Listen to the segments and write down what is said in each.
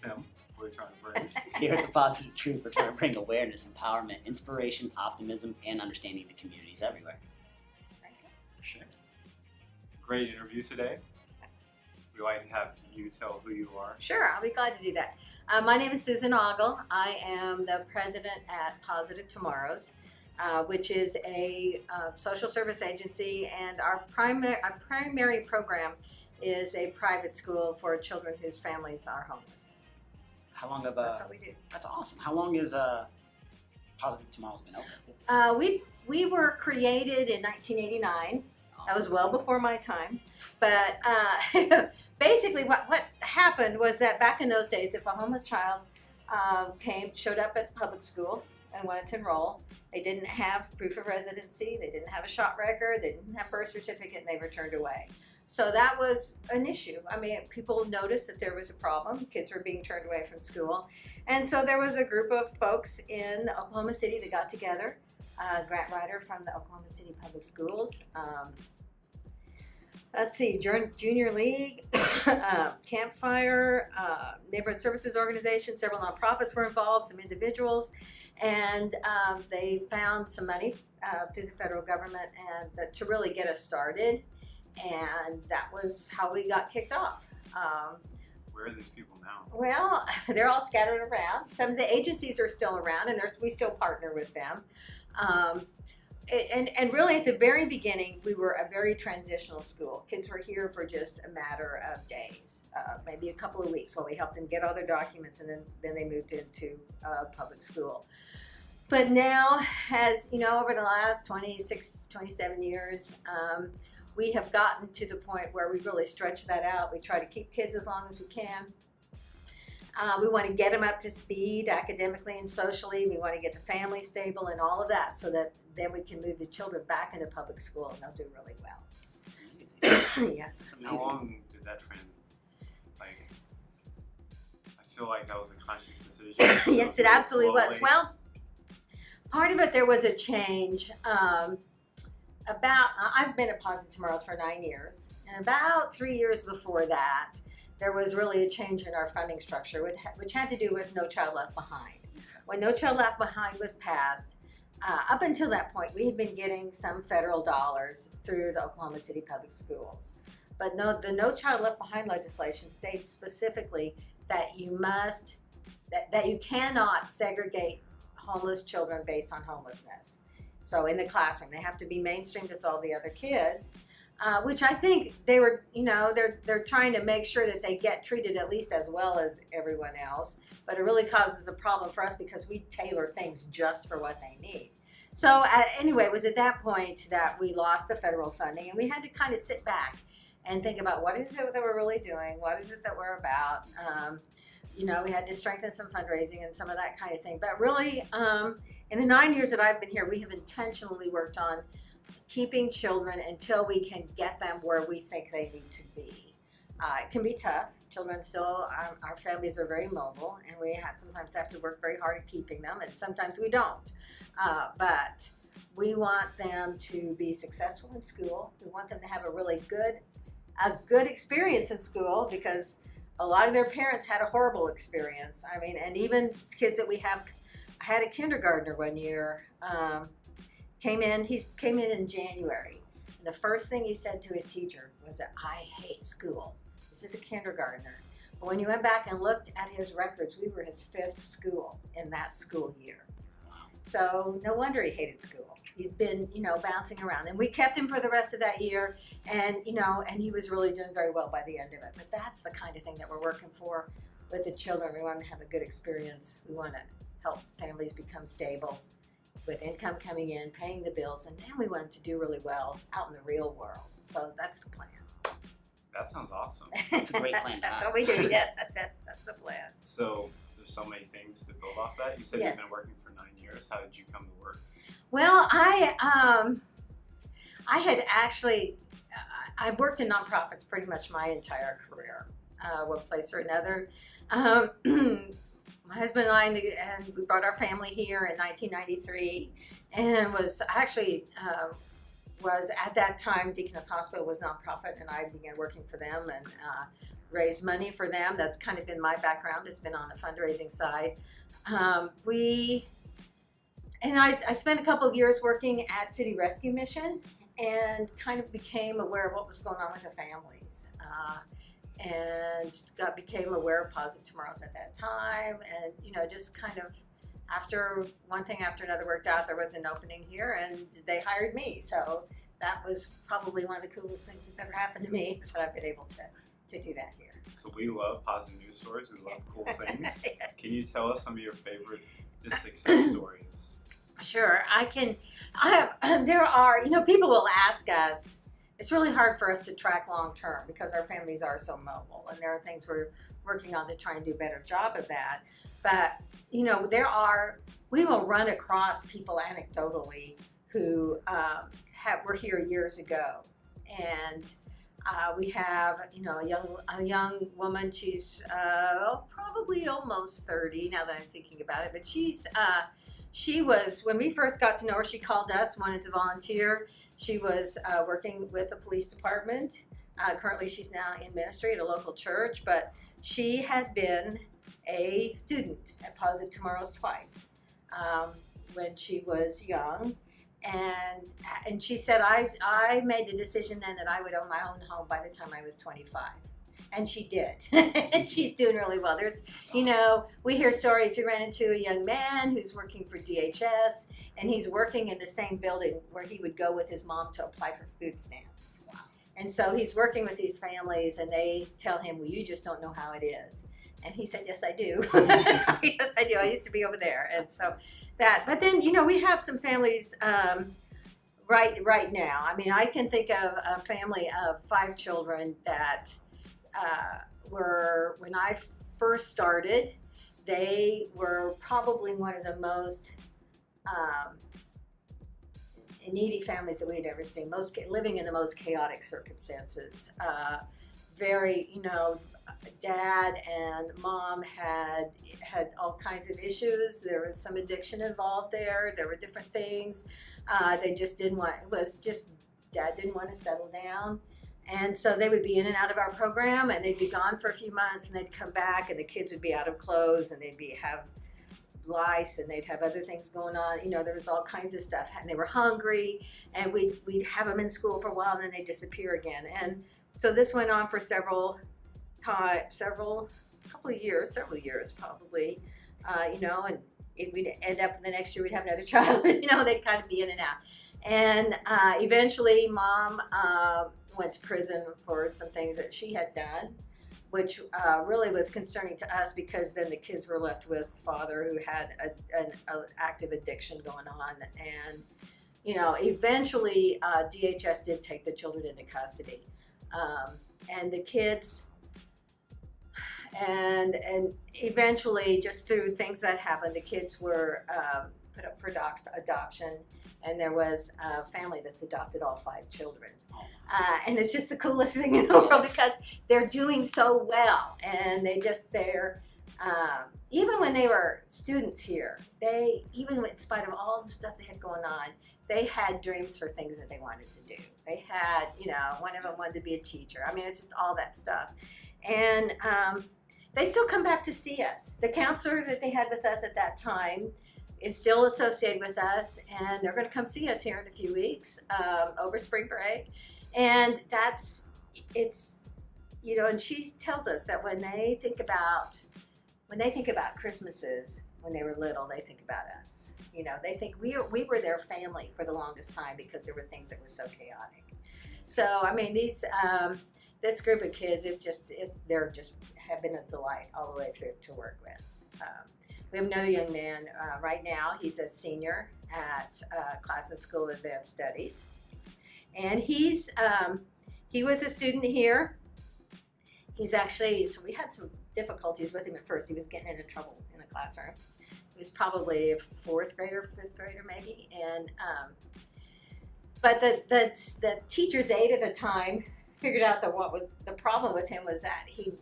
Tim, we're trying to bring. Here at the Positive Truth, we're trying to bring awareness, empowerment, inspiration, optimism, and understanding to communities everywhere. Sure. Great interview today. We'd like to have you tell who you are. Sure, I'll be glad to do that. My name is Susan Agel. I am the president at Positive Tomorrows, which is a social service agency, and our primary program is a private school for children whose families are homeless. How long have That's what we do. That's awesome. How long has Positive Tomorrows been open? We were created in 1989. That was well before my time. But basically what happened was that back in those days, if a homeless child showed up at public school and wanted to enroll, they didn't have proof of residency, they didn't have a shot record, they didn't have birth certificate, and they were turned away. So that was an issue. I mean, people noticed that there was a problem. Kids were being turned away from school. And so there was a group of folks in Oklahoma City that got together, grant writer from the Oklahoma City Public Schools, Junior League, Campfire, Neighborhood Services Organization, several nonprofits were involved, some individuals, and they found some money through the federal government and to really get us started, and that was how we got kicked off. Where are these people now? Well, they're all scattered around. Some of the agencies are still around, and we still partner with them. And really at the very beginning, we were a very transitional school. Kids were here for just a matter of days, maybe a couple of weeks while we helped them get all their documents, and then they moved into public school. But now, as you know, over the last 26, 27 years, we have gotten to the point where we really stretch that out. We try to keep kids as long as we can. We want to get them up to speed academically and socially. We want to get the family stable and all of that, so that then we can move the children back into public school and they'll do really well. Yes. How long did that trend, like, I feel like that was a conscious decision. Yes, it absolutely was. Well, part of it, there was a change. I've been at Positive Tomorrows for 9 years, and about 3 years before that, there was really a change in our funding structure, which had to do with No Child Left Behind. When No Child Left Behind was passed, up until that point, we had been getting some federal dollars through the Oklahoma City Public Schools. But the No Child Left Behind legislation states specifically that you cannot segregate homeless children based on homelessness. So in the classroom, they have to be mainstreamed with all the other kids, which I think they were, they're trying to make sure that they get treated at least as well as everyone else. But it really causes a problem for us because we tailor things just for what they need. So anyway, it was at that point that we lost the federal funding, and we had to kind of sit back and think about what is it that we're really doing? What is it that we're about? We had to strengthen some fundraising and some of that kind of thing. But really, in the 9 years that I've been here, we have intentionally worked on keeping children until we can get them where we think they need to be. It can be tough. Children still, our families are very mobile, and we sometimes have to work very hard at keeping them, and sometimes we don't. But we want them to be successful in school. We want them to have a really good experience in school, because a lot of their parents had a horrible experience. I mean, and even kids that we have, I had a kindergartner one year, he came in January. And the first thing he said to his teacher was that, "I hate school." This is a kindergartner. But when you went back and looked at his records, we were his 5th school in that school year. So no wonder he hated school. He'd been, bouncing around, and we kept him for the rest of that year, and he was really doing very well by the end of it. But that's the kind of thing that we're working for with the children. We want to have a good experience. We want to help families become stable with income coming in, paying the bills, and then we want them to do really well out in the real world. So that's the plan. That sounds awesome. It's a great plan. That's what we do. Yes, that's it. That's the plan. So there's so many things to build off that. You said Yes. You've been working for 9 years. How did you come to work? Well, I had actually, I've worked in nonprofits pretty much my entire career, one place or another. My husband and I, we brought our family here in 1993, and was at that time, Deaconess Hospital was nonprofit, and I began working for them, and raise money for them. That's kind of been my background, has been on the fundraising side. I spent a couple of years working at City Rescue Mission and kind of became aware of what was going on with the families. And became aware of Positive Tomorrows at that time, and just kind of after one thing after another worked out, there was an opening here, and they hired me. So that was probably one of the coolest things that's ever happened to me. So I've been able to do that here. So we love positive news stories. We love cool things. Yes. Can you tell us some of your favorite just success stories? Sure, I can. There are, people will ask us. It's really hard for us to track long term because our families are so mobile, and there are things we're working on to try and do a better job of that. But we will run across people anecdotally who were here years ago, and we have a young woman. She's probably almost 30 now that I'm thinking about it, but she was, when we first got to know her, she called us, wanted to volunteer. She was working with the police department. Currently, she's now in ministry at a local church, but she had been a student at Positive Tomorrows twice when she was young. And she said, I made the decision then that I would own my own home by the time I was 25. And she did. And she's doing really well. There's, we hear stories. We ran into a young man who's working for DHS, and he's working in the same building where he would go with his mom to apply for food stamps. Wow. And so he's working with these families, and they tell him, well, you just don't know how it is. And he said, yes, I do. Yes, I do. I used to be over there. And so but then, we have some families right now. I mean, I can think of a family of 5 children that were, when I first started, they were probably one of the most needy families that we had ever seen, living in the most chaotic circumstances. Very, dad and mom had all kinds of issues. There was some addiction involved there. There were different things. They just didn't want, dad didn't want to settle down. And so they would be in and out of our program, and they'd be gone for a few months, and they'd come back, and the kids would be out of clothes, and they'd have lice, and they'd have other things going on. There was all kinds of stuff, and they were hungry, and we'd have them in school for a while, and then they'd disappear again. And so this went on for several years probably, and if we'd end up the next year, we'd have another child, they'd kind of be in and out. And eventually mom went to prison for some things that she had done, which really was concerning to us because then the kids were left with father who had an active addiction going on. And, eventually DHS did take the children into custody. And the kids, and eventually just through things that happened, the kids were put up for adoption, and there was a family that's adopted all 5 children. And it's just the coolest thing in the world because they're doing so well, and they're even when they were students here, even in spite of all the stuff they had going on, they had dreams for things that they wanted to do. They had, one of them wanted to be a teacher. I mean, it's just all that stuff. And they still come back to see us. The counselor that they had with us at that time is still associated with us, and they're going to come see us here in a few weeks over spring break. And and she tells us that when they think about Christmases when they were little, they think about us. They think we were their family for the longest time because there were things that were so chaotic. So, I mean, this group of kids they're just have been a delight all the way through to work with. We have another young man right now. He's a senior at Classen School of Advanced Studies. And he was a student here. So we had some difficulties with him at first. He was getting into trouble in the classroom. He was probably a 4th grader, 5th grader maybe. And but the teacher's aide at the time figured out that what was the problem with him was that he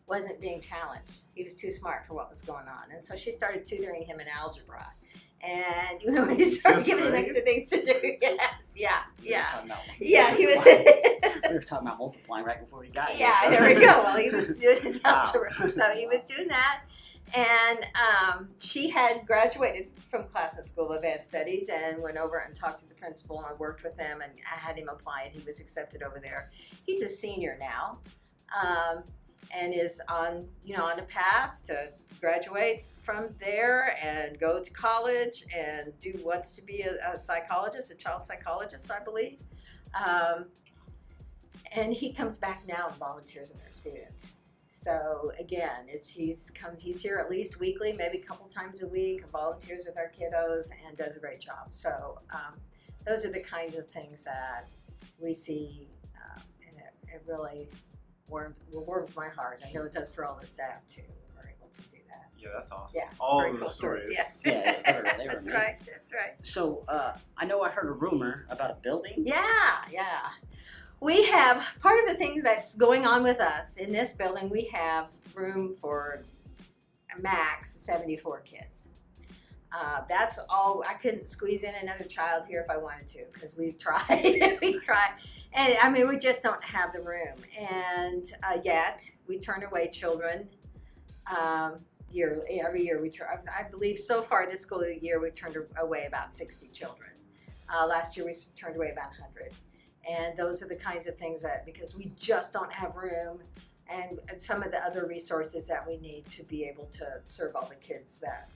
wasn't being challenged. He was too smart for what was going on. And so she started tutoring him in algebra. And we started giving him extra things to do. Yes, yeah, he was. We were talking about multiplying right before he got here. Yeah, there we go. Well, he was doing his algebra, so he was doing that. And she had graduated from Classen School of Advanced Studies and went over and talked to the principal, and I worked with him, and I had him apply, and he was accepted over there. He's a senior now, and is on a path to graduate from there and go to college and do what's to be a psychologist, a child psychologist, I believe. And he comes back now and volunteers with our students. So again, he's here at least weekly, maybe a couple times a week, volunteers with our kiddos, and does a great job. So those are the kinds of things that we see, and it really warms my heart. I know it does for all the staff too. We're able to do that. Yeah, that's awesome. Yeah, all very of the cool stories. Yes. Yeah, they were That's amazing. right. That's right. So I know I heard a rumor about a building. Yeah. We have, part of the thing that's going on with us in this building, we have room for max 74 kids. That's all. I couldn't squeeze in another child here if I wanted to, because we've tried. We tried. And I mean, we just don't have the room. And yet, we turn away children every year. We try. I believe so far this school year, we've turned away about 60 children. Last year, we turned away about 100. And those are the kinds of things that, because we just don't have room, and some of the other resources that we need to be able to serve all the kids that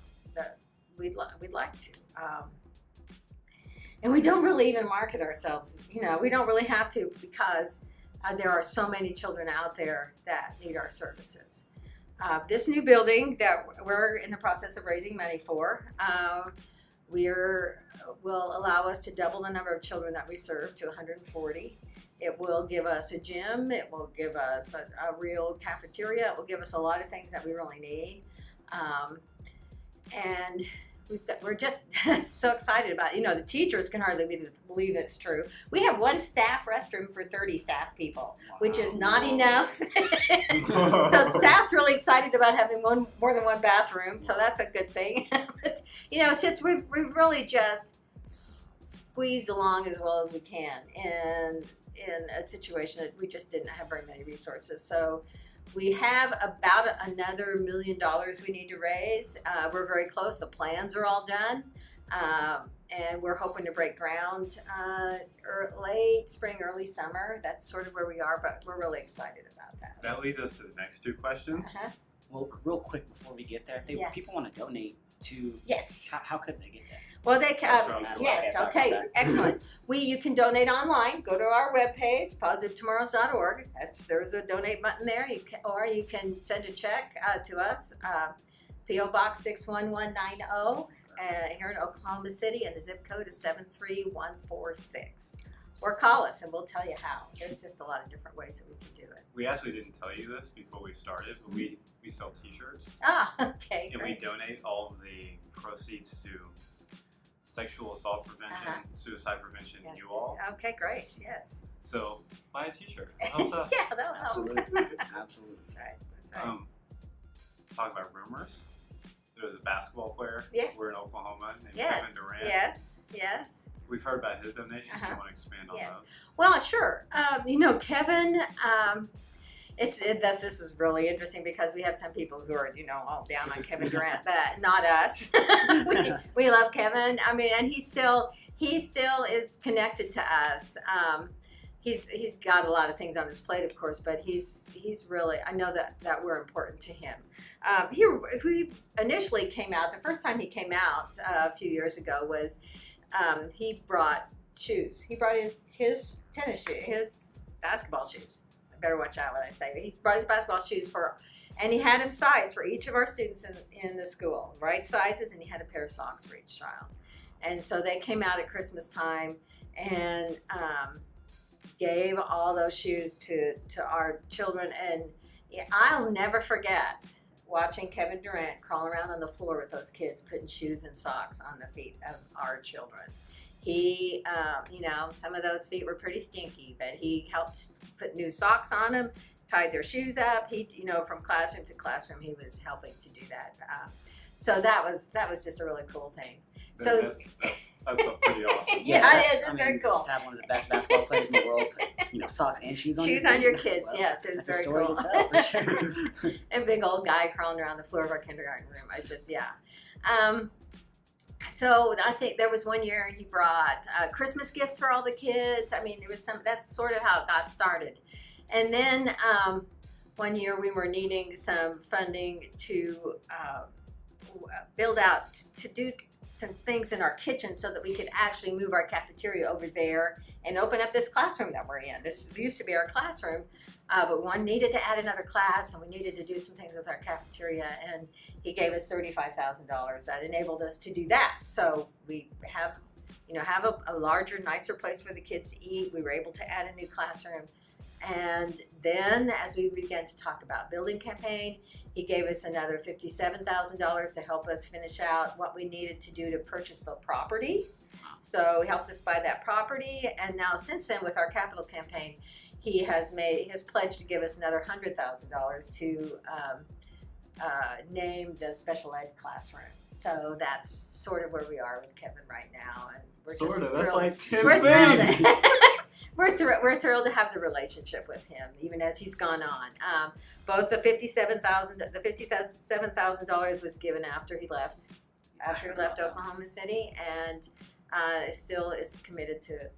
we'd like to. And we don't really even market ourselves. We don't really have to, because there are so many children out there that need our services. This new building that we're in the process of raising money for, will allow us to double the number of children that we serve to 140. It will give us a gym. It will give us a real cafeteria. It will give us a lot of things that we really need. And we're just so excited about it. The teachers can hardly believe it's true. We have one staff restroom for 30 staff people, which is not enough. So the staff's really excited about having more than one bathroom, so that's a good thing. But, it's just we've really just squeezed along as well as we can in a situation that we just didn't have very many resources. So we have about another $1 million we need to raise. We're very close. The plans are all done. And we're hoping to break ground late spring, early summer. That's sort of where we are, but we're really excited about that. That leads us to the next two questions. Uh-huh. Well, real quick before we get there, if people want to donate to, Yes. how could they get that? Well, they That's can. what I was Yes. gonna Okay. say. Excellent. You can donate online. Go to our webpage, positivetomorrows.org. There's a donate button there. You can send a check to us, PO Box 61190 here in Oklahoma City, and the zip code is 73146. Or call us, and we'll tell you how. There's just a lot of different ways that we can do it. We actually didn't tell you this before we started, but we sell T-shirts. Okay. And Great. we donate all of the proceeds to sexual assault prevention, suicide prevention, Yes. you all. Okay, great. Yes. So buy a T-shirt. It helps us. Yeah, that'll help. Absolutely. Absolutely. That's right. That's right. Talk about rumors. There's a basketball player. Yes. We're in Oklahoma named Yes. Kevin Durant. Yes. We've heard about his donation. Do Uh-huh. you want to expand on Yes. that? Well, sure. Kevin, this is really interesting because we have some people who are, all down on Kevin Durant, but not us. we love Kevin. I mean, and he still is connected to us. He's got a lot of things on his plate, of course, but he's really, I know that we're important to him. He initially came out, the first time he came out a few years ago was he brought shoes. He brought his tennis shoes, his basketball shoes. I better watch out what I say. But he brought his basketball shoes and he had them sized for each of our students in the school, right sizes, and he had a pair of socks for each child. And so they came out at Christmas time and gave all those shoes to our children. And I'll never forget watching Kevin Durant crawl around on the floor with those kids, putting shoes and socks on the feet of our children. He, some of those feet were pretty stinky, but he helped put new socks on them, tied their shoes up. He, from classroom to classroom, he was helping to do that. So that was just a really cool thing. So that's pretty awesome. Yeah, it is. It's very cool. To have one of the best basketball players in the world put, socks and shoes on Shoes your on feet. your kids, Well, yes, it was that's very a story cool. to tell, for sure. And big old guy crawling around the floor of our kindergarten room. It's just, yeah. So I think there was one year he brought Christmas gifts for all the kids. I mean, there was that's sort of how it got started. And then one year we were needing some funding to build out, to do some things in our kitchen so that we could actually move our cafeteria over there and open up this classroom that we're in. This used to be our classroom, but one needed to add another class, and we needed to do some things with our cafeteria, and he gave us $35,000 that enabled us to do that. So we have a larger, nicer place for the kids to eat. We were able to add a new classroom. And then as we began to talk about building campaign, he gave us another $57,000 to help us finish out what we needed to do to purchase the property. So he helped us buy that property. And now since then, with our capital campaign, he has pledged to give us another $100,000 to name the special ed classroom. So that's sort of where we are with Kevin right now. And we're just That's thrilled. like 10 We're things. thrilled. We're thrilled to have the relationship with him, even as he's gone on. Both the $57,000 was given after he left Oklahoma City, and still is committed to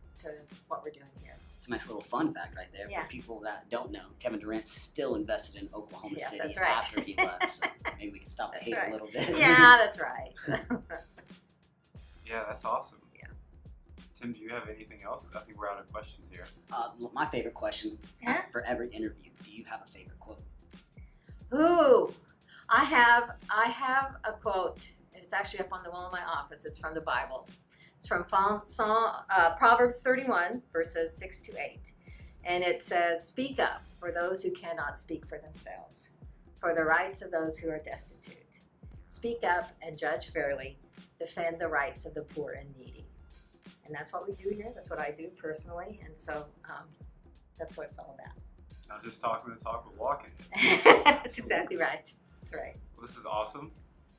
what we're doing here. It's a nice little fun fact right there. Yeah. For people that don't know, Kevin Durant still invested in Oklahoma Yes, City that's right. after he left. So maybe we can stop the That's hate right. a little bit. Yeah, that's right. Yeah, that's awesome. Yeah. Tim, do you have anything else? I think we're out of questions here. My favorite question for every interview: do you have a favorite quote? Ooh, I have a quote. It's actually up on the wall in my office. It's from the Bible. It's from Proverbs 31, verses 6 to 8. And it says, "Speak up for those who cannot speak for themselves, for the rights of those who are destitute. Speak up and judge fairly. Defend the rights of the poor and needy." And that's what we do here. That's what I do personally. And so that's what it's all about. Not just talking the talk, but walking it. That's exactly right. That's right. Well, this is awesome.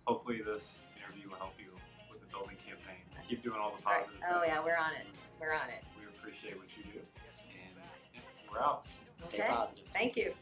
Hopefully this interview will help you with the building campaign. Keep doing all the positive Oh, things. yeah, we're on it. We're on it. We appreciate what you do. And yeah, we're out. Stay Okay. positive. Thank you.